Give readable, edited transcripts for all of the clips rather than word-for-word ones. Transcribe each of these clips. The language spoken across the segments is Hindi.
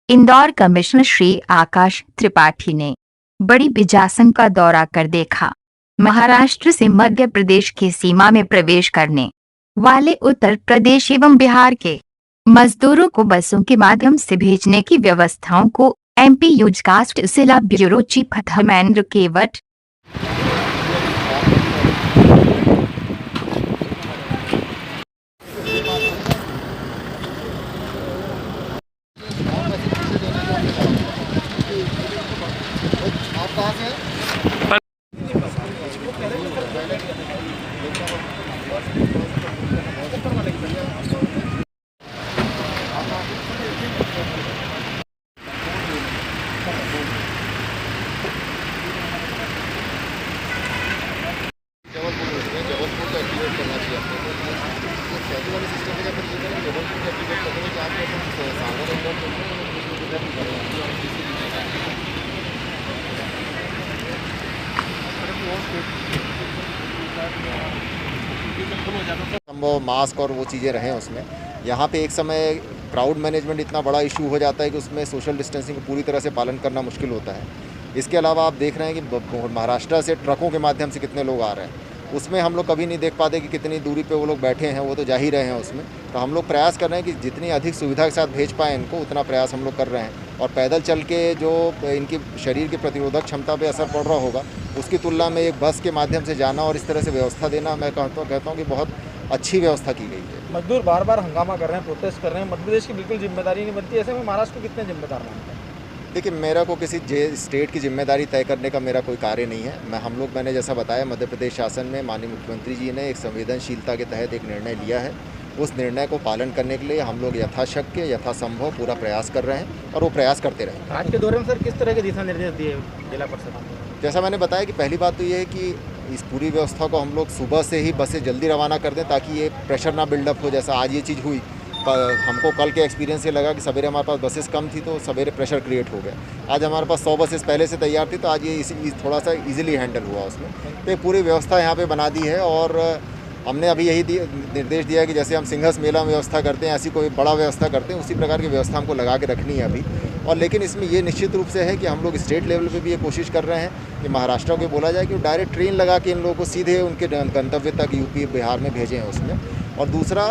इंदौर कमिश्नर श्री आकाश त्रिपाठी ने बड़ी बिजासन का दौरा कर देखा। महाराष्ट्र से मध्य प्रदेश की सीमा में प्रवेश करने वाले उत्तर प्रदेश एवं बिहार के मजदूरों को बसों के माध्यम से भेजने की व्यवस्थाओं को एमपी यूजकास्ट जिला ब्यूरो चीफ धर्मेंद्र केवट आप कहाँ से हैं? जबलपुर को एक्टिवेट करना चाहिए आपको। ये सेटू वाले सिस्टम में जब ये करें जबलपुर को एक्टिवेट करने के आप सागर इंदौर संभव मास्क और वो चीज़ें रहें उसमें। यहाँ पे एक समय क्राउड मैनेजमेंट इतना बड़ा इशू हो जाता है कि उसमें सोशल डिस्टेंसिंग पूरी तरह से पालन करना मुश्किल होता है। इसके अलावा आप देख रहे हैं कि महाराष्ट्र से ट्रकों के माध्यम से कितने लोग आ रहे हैं, उसमें हम लोग कभी नहीं देख पाते कि कितनी दूरी पे वो लोग बैठे हैं, वो तो जा ही रहे हैं उसमें। तो हम लोग प्रयास कर रहे हैं कि जितनी अधिक सुविधा के साथ भेज पाएँ इनको, उतना प्रयास हम लोग कर रहे हैं। और पैदल चल के जो इनकी शरीर की प्रतिरोधक क्षमता पे असर पड़ रहा होगा, उसकी तुलना में एक बस के माध्यम से जाना और इस तरह से व्यवस्था देना, मैं कहता हूँ कि बहुत अच्छी व्यवस्था की गई है। मजदूर बार बार हंगामा कर रहे हैं, प्रोटेस्ट कर रहे हैं, मध्य प्रदेश की बिल्कुल जिम्मेदारी नहीं बनती, ऐसे में महाराष्ट्र को कितने जिम्मेदार मानते हैं? देखिए, मेरा को किसी स्टेट की जिम्मेदारी तय करने का मेरा कोई कार्य नहीं है। मैंने जैसा बताया, मध्य प्रदेश शासन में माननीय मुख्यमंत्री जी ने एक संवेदनशीलता के तहत एक निर्णय लिया है। उस निर्णय को पालन करने के लिए हम लोग यथाशक्य यथासंभव पूरा प्रयास कर रहे हैं और वो प्रयास करते रहेंगे। आज के दौरे में सर किस तरह के दिशा निर्देश दिए जिला परिषद? जैसा मैंने बताया कि पहली बात तो ये है कि इस पूरी व्यवस्था को हम लोग सुबह से ही बसें जल्दी रवाना कर दें, ताकि ये प्रेशर ना बिल्डअप हो। जैसा आज ये चीज़ हुई, हमको कल के एक्सपीरियंस से लगा कि सवेरे हमारे पास बसेस कम थी तो सवेरे प्रेशर क्रिएट हो गया। आज हमारे पास 100 बसेस पहले से तैयार थी, तो आज ये थोड़ा सा इजीली हैंडल हुआ उसमें। तो ये पूरी व्यवस्था यहाँ पे बना दी है और हमने अभी यही निर्देश दिया है कि जैसे हम सिंघस मेला में व्यवस्था करते हैं, ऐसी कोई बड़ा व्यवस्था करते हैं, उसी प्रकार की व्यवस्था हमको लगा के रखनी है अभी। और लेकिन इसमें ये निश्चित रूप से है कि हम लोग स्टेट लेवल पे भी ये कोशिश कर रहे हैं कि महाराष्ट्र को बोला जाए कि डायरेक्ट ट्रेन लगा के इन लोगों को सीधे उनके गंतव्य तक यूपी बिहार में भेजें उसमें। और दूसरा,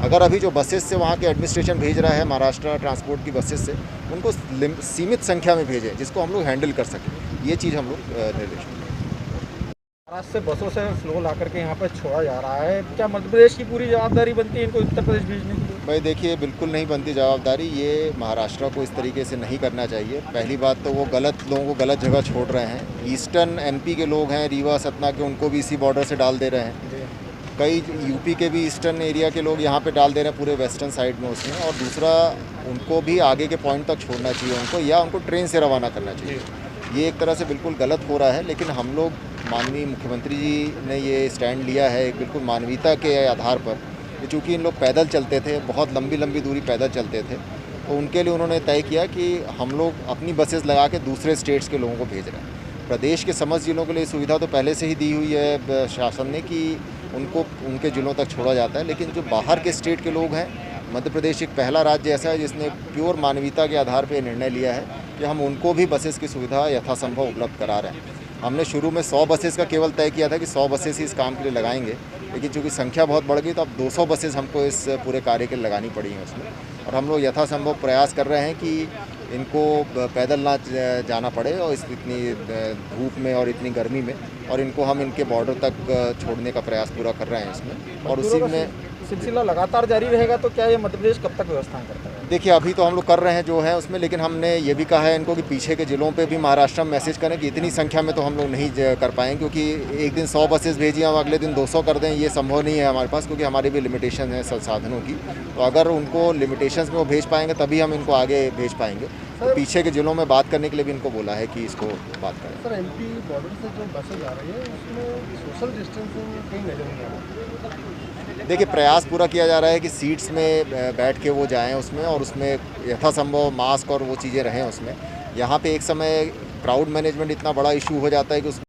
अगर अभी जो बसेस से वहाँ के एडमिनिस्ट्रेशन भेज रहा है महाराष्ट्र ट्रांसपोर्ट की बसेस से, उनको सीमित संख्या में भेजें जिसको हम लोग हैंडल कर सकें। ये चीज़ हम लोग निर्देश दें। महाराष्ट्र से बसों से फ्लो ला करके यहाँ पर छोड़ा जा रहा है, क्या मध्य प्रदेश की पूरी जवाबदारी बनती है इनको उत्तर प्रदेश भेजने की? भाई देखिए, बिल्कुल नहीं बनती जवाबदारी। ये महाराष्ट्र को इस तरीके से नहीं करना चाहिए। पहली बात तो वो लोगों को गलत जगह छोड़ रहे हैं। ईस्टर्न एमपी के लोग हैं, रीवा सतना के, उनको भी इसी बॉर्डर से डाल दे रहे हैं। कई यूपी के भी ईस्टर्न एरिया के लोग यहाँ पे डाल दे रहे हैं, पूरे वेस्टर्न साइड में उसमें। और दूसरा, उनको भी आगे के पॉइंट तक छोड़ना चाहिए उनको, या उनको ट्रेन से रवाना करना चाहिए। ये एक तरह से बिल्कुल गलत हो रहा है। लेकिन हम लोग, माननीय मुख्यमंत्री जी ने ये स्टैंड लिया है एक बिल्कुल मानवीयता के आधार पर, चूँकि इन लोग पैदल चलते थे, बहुत लंबी लंबी दूरी पैदल चलते थे, तो उनके लिए उन्होंने तय किया कि हम लोग अपनी बसेस लगा के दूसरे स्टेट्स के लोगों को भेज रहे हैं। प्रदेश के समस्त जिलों के लिए सुविधा तो पहले से ही दी हुई है शासन ने कि उनको उनके ज़िलों तक छोड़ा जाता है। लेकिन जो बाहर के स्टेट के लोग हैं, मध्य प्रदेश एक पहला राज्य ऐसा है जिसने प्योर मानवीयता के आधार पर निर्णय लिया है कि हम उनको भी बसेस की सुविधा यथासंभव उपलब्ध करा रहे हैं। हमने शुरू में 100 बसेस का केवल तय किया था कि 100 बसेस ही इस काम के लिए लगाएंगे, लेकिन चूँकि संख्या बहुत बढ़ गई तो अब 200 बसेस हमको इस पूरे कार्य के लिए लगानी पड़ी हैं उसमें। और हम लोग यथासंभव प्रयास कर रहे हैं कि इनको पैदल ना जाना पड़े और इतनी धूप में और इतनी गर्मी में, और इनको हम इनके बॉर्डर तक छोड़ने का प्रयास पूरा कर रहे हैं इसमें। और उसी में सिलसिला लगातार जारी रहेगा, तो क्या ये मध्य प्रदेश कब तक व्यवस्था करता है? देखिए, अभी तो हम लोग कर रहे हैं जो है उसमें, लेकिन हमने ये भी कहा है इनको कि पीछे के ज़िलों पे भी महाराष्ट्र में मैसेज करें कि इतनी संख्या में तो हम लोग नहीं कर पाएंगे, क्योंकि एक दिन 100 बसेस भेजिए और अगले दिन 200 कर दें, ये संभव नहीं है हमारे पास, क्योंकि हमारे भी लिमिटेशन है संसाधनों की। तो अगर उनको लिमिटेशंस में वो भेज पाएंगे तभी हम इनको आगे भेज पाएंगे। तो पीछे के ज़िलों में बात करने के लिए भी इनको बोला है कि इसको बात करें। सर, एमपी बॉर्डर से जो बसें आ रही है उसमें सोशल डिस्टेंसिंग कहीं नजर नहीं आ रहा। देखिए, प्रयास पूरा किया जा रहा है कि सीट्स में बैठ के वो जाएं उसमें, और उसमें यथासंभव मास्क और वो चीज़ें रहें उसमें। यहाँ पे एक समय क्राउड मैनेजमेंट इतना बड़ा इशू हो जाता है कि